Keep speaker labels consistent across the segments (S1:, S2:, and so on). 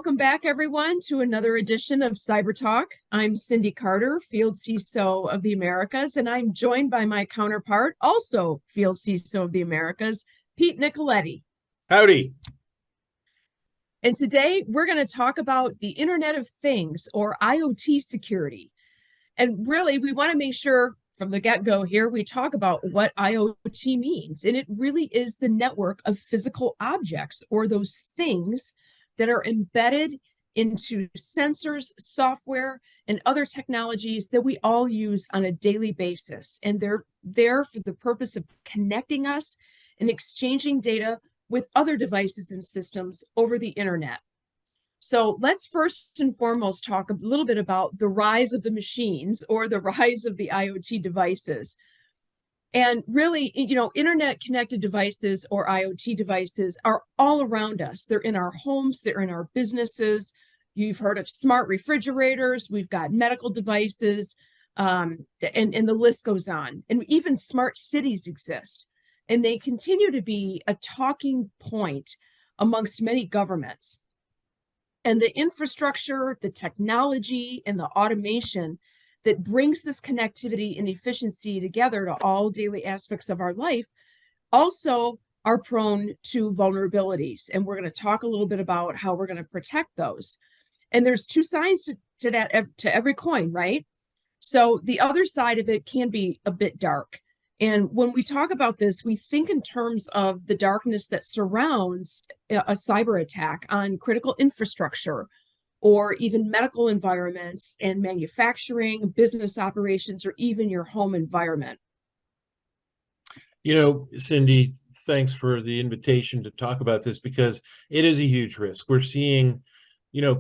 S1: Welcome back, everyone, to another edition of Cyber Talk. I'm Cindi Carter, Field CISO of the Americas, and I'm joined by my counterpart, also Field CISO of the Americas, Pete Nicoletti.
S2: Howdy.
S1: And today we're going to talk about the Internet of Things, or IoT security. And really, we want to make sure from the get-go here, we talk about what IoT means. And it really is the network of physical objects, or those things that are embedded into sensors, software, and other technologies that we all use on a daily basis. And they're there for the purpose of connecting us and exchanging data with other devices and systems over the internet. So let's first and foremost talk a little bit about the rise of the machines, or the rise of the IoT devices. And really, internet connected devices, or IoT devices, are all around us. They're in our homes, they're in our businesses. You've heard of smart refrigerators, we've got medical devices, and the list goes on. And even smart cities exist. And they continue to be a talking point amongst many governments. And the infrastructure, the technology, and the automation that brings this connectivity and efficiency together to all daily aspects of our life also are prone to vulnerabilities. And we're going to talk a little bit about how we're going to protect those. And there's two sides to every coin, right? So the other side of it can be a bit dark. And when we talk about this, we think in terms of the darkness that surrounds a cyber attack on critical infrastructure, or even medical environments and manufacturing, business operations, or even your home environment.
S2: Cindi, thanks for the invitation to talk about this, because it is a huge risk. We're seeing,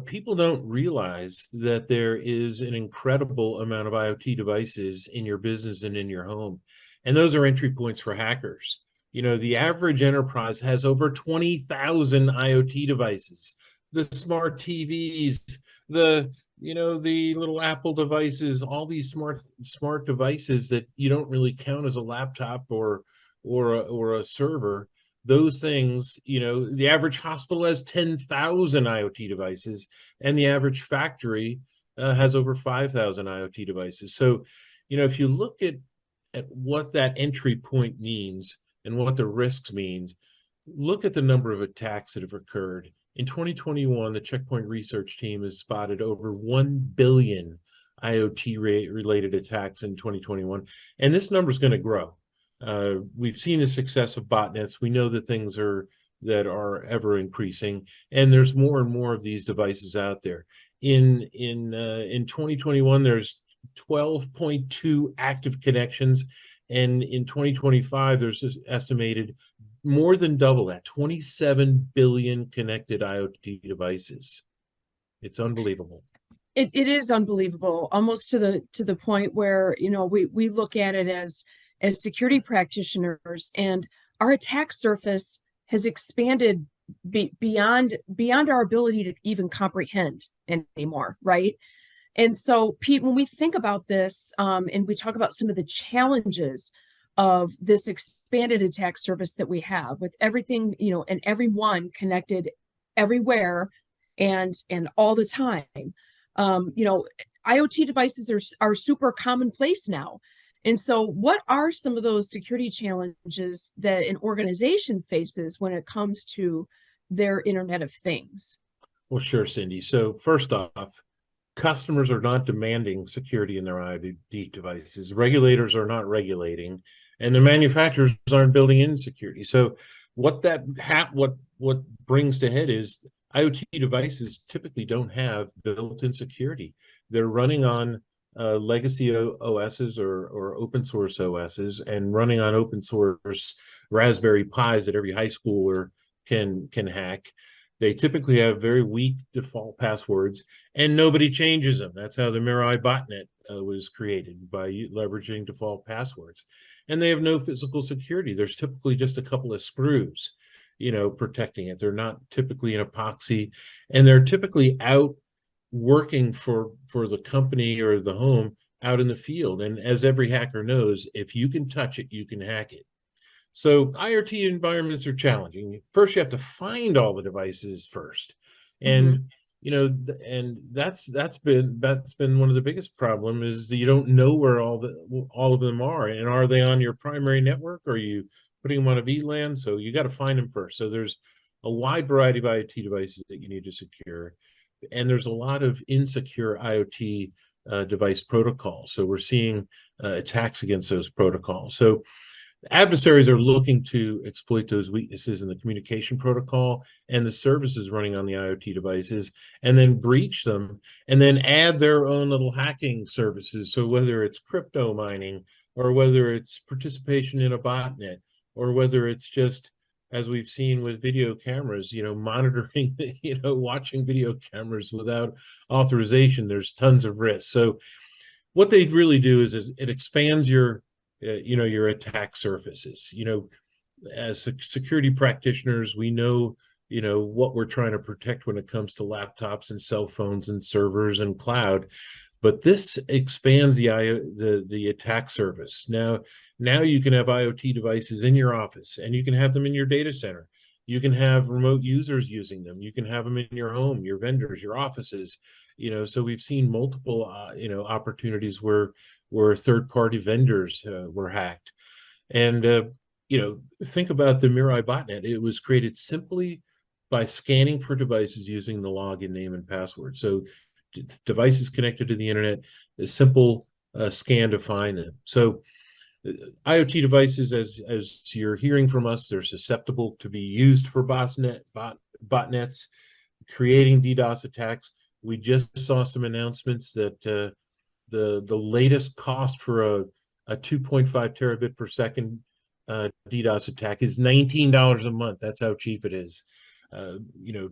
S2: people don't realize that there is an incredible amount of IoT devices in your business and in your home. And those are entry points for hackers. The average enterprise has over 20,000 IoT devices. The smart TVs, the little Apple devices, all these smart devices that you don't really count as a laptop or a server. Those things, the average hospital has 10,000 IoT devices, and the average factory has over 5,000 IoT devices. So, if you look at what that entry point means and what the risks means, look at the number of attacks that have occurred. In 2021, the Checkpoint research team has spotted over 1 billion IoT-related attacks in 2021, and this number is going to grow. We've seen the success of botnets. We know that things are ever increasing, and there's more and more of these devices out there. In 2021, there's 12.2 active connections, and in 2025, there's this estimated more than double that, 27 billion connected IoT devices. It's unbelievable.
S1: It is unbelievable, almost to the point where we look at it as security practitioners, and our attack surface has expanded beyond our ability to even comprehend anymore, right? And so, Pete, when we think about this, and we talk about some of the challenges of this expanded attack surface that we have, with everything, and everyone connected everywhere and all the time, IoT devices are super commonplace now. And so what are some of those security challenges that an organization faces when it comes to their Internet of Things?
S2: Well, sure, Cindi. So first off, customers are not demanding security in their IoT devices. Regulators are not regulating, and the manufacturers aren't building in security. So what brings to head is IoT devices typically don't have built-in security. They're running on legacy OSs or open source OSs, and running on open source Raspberry Pis that every high schooler can hack. They typically have very weak default passwords, and nobody changes them. That's how the Mirai botnet was created, by leveraging default passwords. And they have no physical security. There's typically just a couple of screws, protecting it. They're not typically an epoxy, and they're typically out working for the company or the home out in the field. And as every hacker knows, if you can touch it, you can hack it. So IoT environments are challenging. First, you have to find all the devices first. And and that's been one of the biggest problem is that you don't know where all of them are, and are they on your primary network, or are you putting them on a VLAN? So you got to find them first. So there's a wide variety of IoT devices that you need to secure, and there's a lot of insecure IoT device protocols. So we're seeing attacks against those protocols. So adversaries are looking to exploit those weaknesses in the communication protocol and the services running on the IoT devices, and then breach them, and then add their own little hacking services. So whether it's crypto mining, or whether it's participation in a botnet, or whether it's just, as we've seen with video cameras, monitoring, watching video cameras without authorization, there's tons of risk. So what they really do is it expands your attack surfaces. As security practitioners, we know what we're trying to protect when it comes to laptops and cell phones and servers and cloud, but this expands the attack surface. Now you can have IoT devices in your office, and you can have them in your data center. You can have remote users using them. You can have them in your home, your vendors, your offices. So we've seen multiple opportunities where third-party vendors were hacked. And think about the Mirai botnet. It was created simply by scanning for devices using the login name and password. So devices connected to the internet, a simple scan to find them. So IoT devices, as you're hearing from us, they're susceptible to be used for botnets, creating DDoS attacks. We just saw some announcements that the latest cost for a 2.5 terabit per second DDoS attack is $19 a month. That's how cheap it is.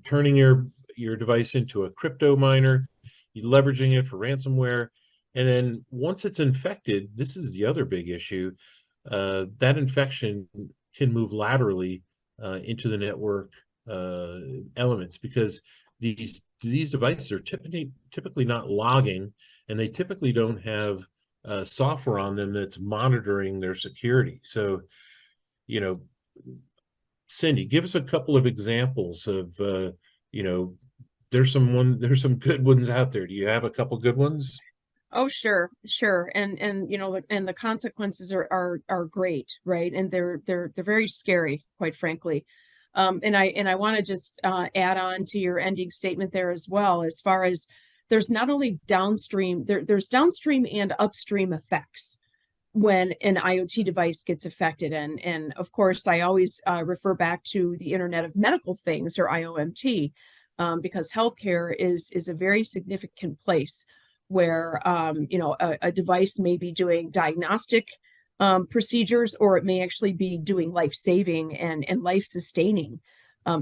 S2: Turning your device into a crypto miner, you're leveraging it for ransomware, and then once it's infected, this is the other big issue. That infection can move laterally into the network elements, because these devices are typically not logging, and they typically don't have software on them that's monitoring their security. So, Cindi, give us a couple of examples of, there's some good ones out there. Do you have a couple good ones?
S1: Oh, sure, sure. And and the consequences are great, right? And they're very scary, quite frankly. And I want to just add on to your ending statement there as well, as far as there's not only there's downstream and upstream effects when an IoT device gets affected. And of course, I always refer back to the Internet of Medical Things, or IOMT, because healthcare is a very significant place where a device may be doing diagnostic procedures, or it may actually be doing life-saving and life-sustaining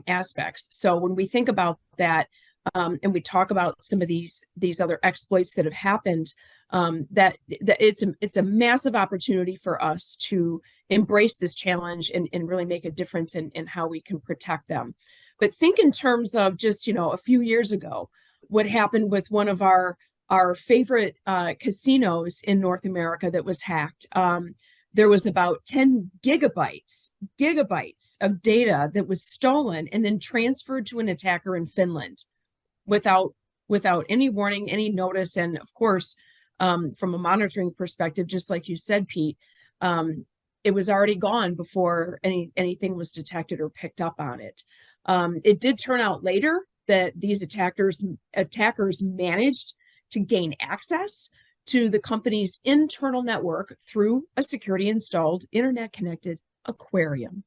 S1: aspects. So when we think about that, and we talk about some of these other exploits that have happened, that it's a massive opportunity for us to embrace this challenge and really make a difference in how we can protect them. But think in terms of just a few years ago, what happened with one of our favorite casinos in North America that was hacked. There was about 10 gigabytes of data that was stolen and then transferred to an attacker in Finland without any warning, any notice. And of course, from a monitoring perspective, just like you said, Pete, it was already gone before anything was detected or picked up on it. It did turn out later that these attackers managed to gain access to the company's internal network through a security installed internet connected aquarium,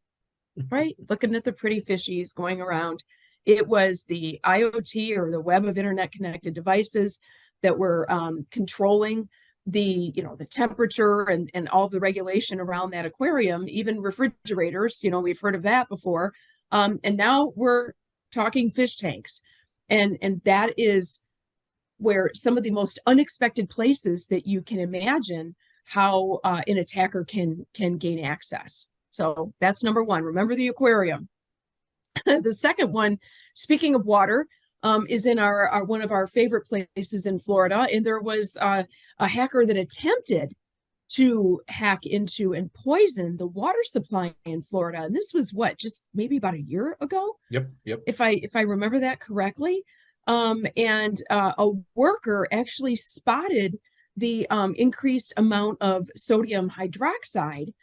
S1: right? Looking at the pretty fishies going around. It was the IoT, or the web of internet connected devices, that were controlling the temperature and all the regulation around that aquarium, even refrigerators. We've heard of that before. And now we're talking fish tanks. And that is where some of the most unexpected places that you can imagine how an attacker can gain access. So that's number one. Remember the aquarium. The second one, speaking of water, is in our one of our favorite places in Florida. And there was a hacker that attempted to hack into and poison the water supply in Florida. And this was just maybe about a year ago?
S2: Yep.
S1: If I remember that correctly. And a worker actually spotted the increased amount of sodium hydroxide,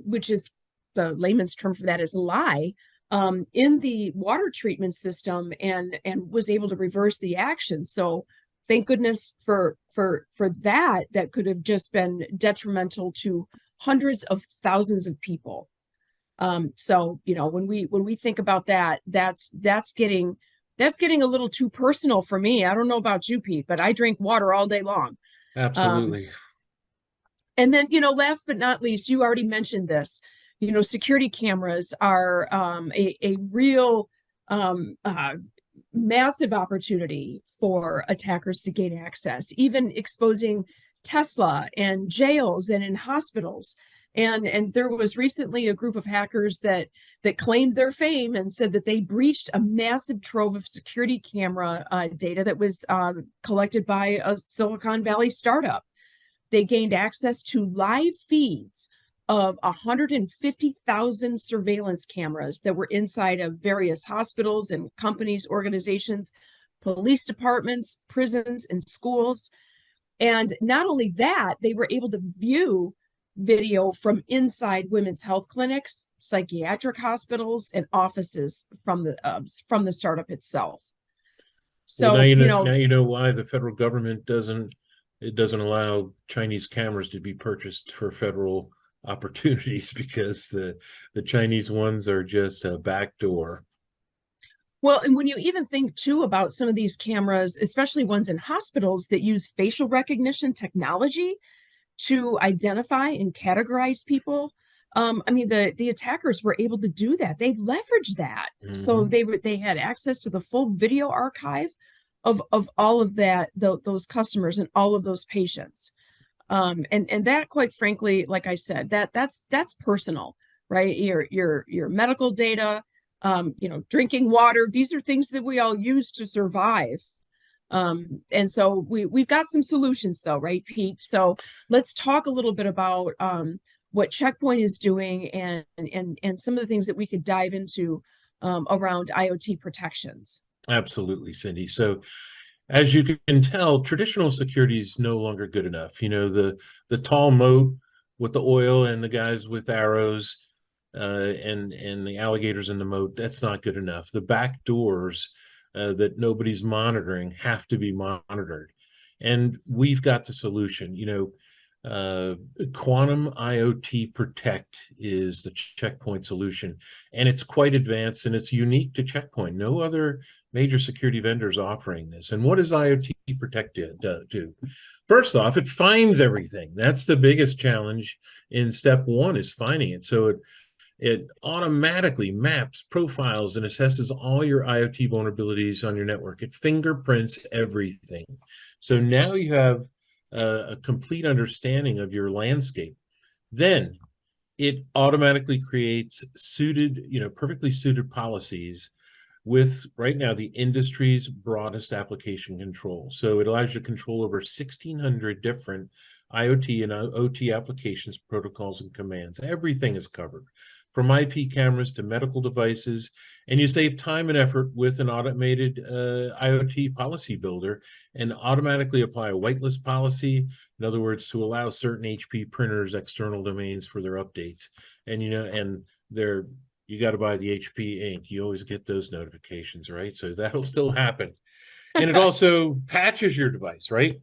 S1: which is the layman's term for that is lye, in the water treatment system, and was able to reverse the action. So thank goodness for that. That could have just been detrimental to hundreds of thousands of people. So when we think about that, that's getting a little too personal for me. I don't know about you, Pete, but I drink water all day long. Um,
S2: Absolutely.
S1: and then, last but not least, you already mentioned this. Security cameras are a real massive opportunity for attackers to gain access, even exposing Tesla and jails and in hospitals. And there was recently a group of hackers that claimed their fame and said that they breached a massive trove of security camera data that was collected by a Silicon Valley startup. They gained access to live feeds of 150,000 surveillance cameras that were inside of various hospitals and companies, organizations, police departments, prisons, and schools. And not only that, they were able to view video from inside women's health clinics, psychiatric hospitals, and offices from the startup itself.
S2: Well, now
S1: So,
S2: you know, now you know why the federal government doesn't allow Chinese cameras to be purchased for federal opportunities, because the Chinese ones are just a backdoor.
S1: well, and when you even think too about some of these cameras, especially ones in hospitals that use facial recognition technology to identify and categorize people. I mean, the attackers were able to do that. They leveraged that, so
S2: Hmm.
S1: they had access to the full video archive of all of those customers and all of those patients. And that, quite frankly, like I said, that's personal, right? Your medical data, drinking water. These are things that we all use to survive. And so we've got some solutions though, right, Pete? So let's talk a little bit about what Checkpoint is doing, and some of the things that we could dive into around IoT protections.
S2: Absolutely, Cindy. So, as you can tell, traditional security is no longer good enough. The tall moat with the oil and the guys with arrows, and the alligators in the moat, that's not good enough. The back doors that nobody's monitoring have to be monitored, and we've got the solution. Quantum IoT Protect is the Checkpoint solution, and it's quite advanced and it's unique to Checkpoint. No other major security vendors offering this. And what does IoT Protect do? First off, it finds everything. That's the biggest challenge in step one, is finding it. So it automatically maps, profiles, and assesses all your IoT vulnerabilities on your network. It fingerprints everything. So now you have a complete understanding of your landscape. Then it automatically creates perfectly suited policies with, right now, the industry's broadest application control. So it allows you to control over 1,600 different IoT and OT applications, protocols, and commands. Everything is covered, from IP cameras to medical devices, and you save time and effort with an automated IoT policy builder, and automatically apply a whitelist policy. In other words, to allow certain HP printers external domains for their updates. And they're you got to buy the HP ink. You always get those notifications, right? So that'll still happen. And it also patches your device, right?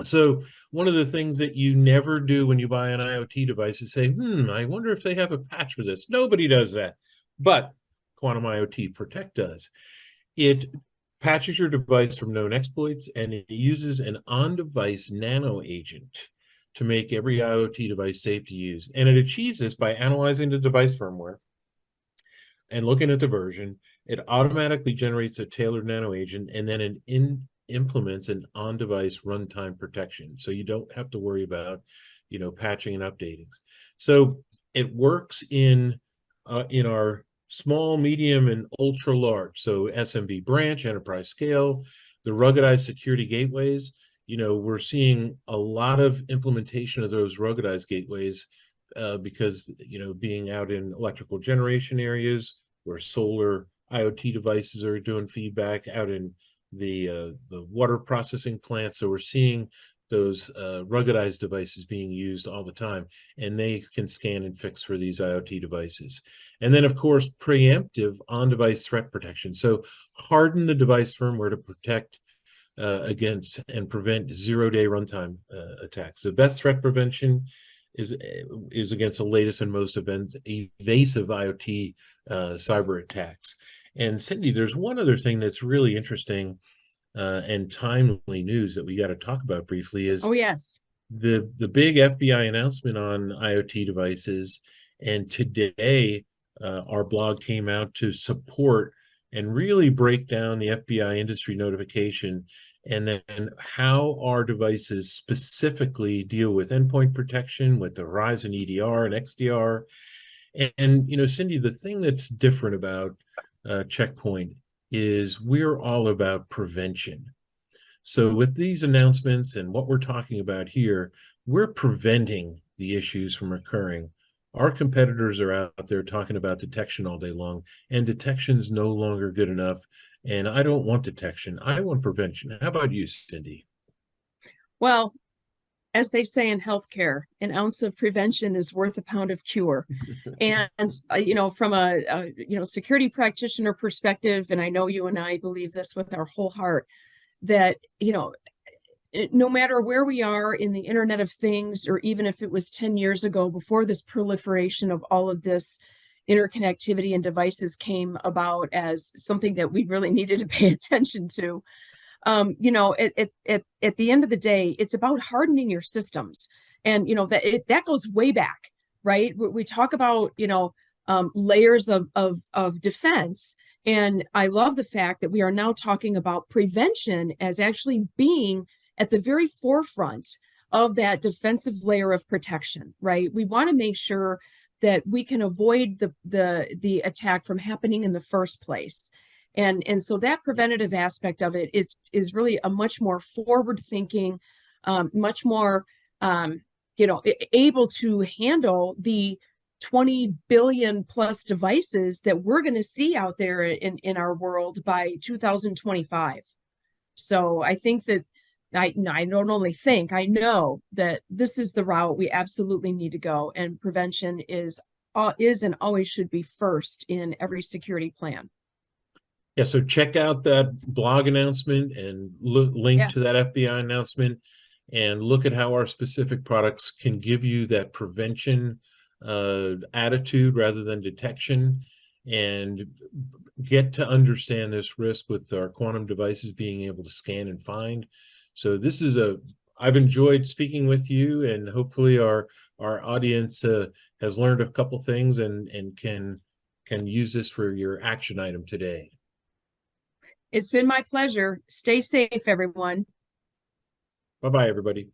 S2: So one of the things that you never do when you buy an IoT device is say, I wonder if they have a patch for this. Nobody does that. But Quantum IoT Protect does. It patches your device from known exploits, and it uses an on-device nano agent to make every IoT device safe to use. And it achieves this by analyzing the device firmware and looking at the version. It automatically generates a tailored nano agent, and then implements an on-device runtime protection. So you don't have to worry about, patching and updating. So it works in our small, medium, and ultra large. So SMB branch, enterprise scale, the ruggedized security gateways. We're seeing a lot of implementation of those ruggedized gateways because, being out in electrical generation areas where solar IoT devices are doing feedback out in the water processing plant. So we're seeing those ruggedized devices being used all the time, and they can scan and fix for these IoT devices. And then, of course, preemptive on-device threat protection. So harden the device firmware to protect against and prevent zero-day runtime attacks. The best threat prevention is against the latest and most evasive IoT cyber attacks. And Cindi, there's one other thing that's really interesting and timely news that we got to talk about briefly is
S1: Oh, yes.
S2: the big FBI announcement on IoT devices. And today, our blog came out to support and really break down the FBI industry notification and then how our devices specifically deal with endpoint protection, with the rise in EDR and XDR. And you know, Cindi, the thing that's different about Checkpoint is we're all about prevention. So with these announcements and what we're talking about here, we're preventing the issues from occurring. Our competitors are out there talking about detection all day long, and detection's no longer good enough. And I don't want detection. I want prevention. How about you, Cindi?
S1: Well, as they say in healthcare, an ounce of prevention is worth a pound of cure. And from a security practitioner perspective, and I know you and I believe this with our whole heart, that no matter where we are in the Internet of Things, or even if it was 10 years ago before this proliferation of all of this interconnectivity and devices came about as something that we really needed to pay attention to, at the end of the day, it's about hardening your systems. And that goes way back, right? We talk about layers of defense, and I love the fact that we are now talking about prevention as actually being at the very forefront of that defensive layer of protection, right? We want to make sure that we can avoid the attack from happening in the first place. And so that preventative aspect of it is really a much more forward thinking, much more able to handle the 20 billion plus devices that we're going to see out there in our world by 2025. So I think that I don't only think, I know that this is the route we absolutely need to go, and prevention is and always should be first in every security plan.
S2: Yeah, so check out that blog announcement and link to
S1: Yes.
S2: that FBI announcement and look at how our specific products can give you that prevention attitude rather than detection, and get to understand this risk with our quantum devices being able to scan and find. So I've enjoyed speaking with you, and hopefully our audience has learned a couple things and can use this for your action item today.
S1: It's been my pleasure. Stay safe, everyone.
S2: Bye-bye, everybody.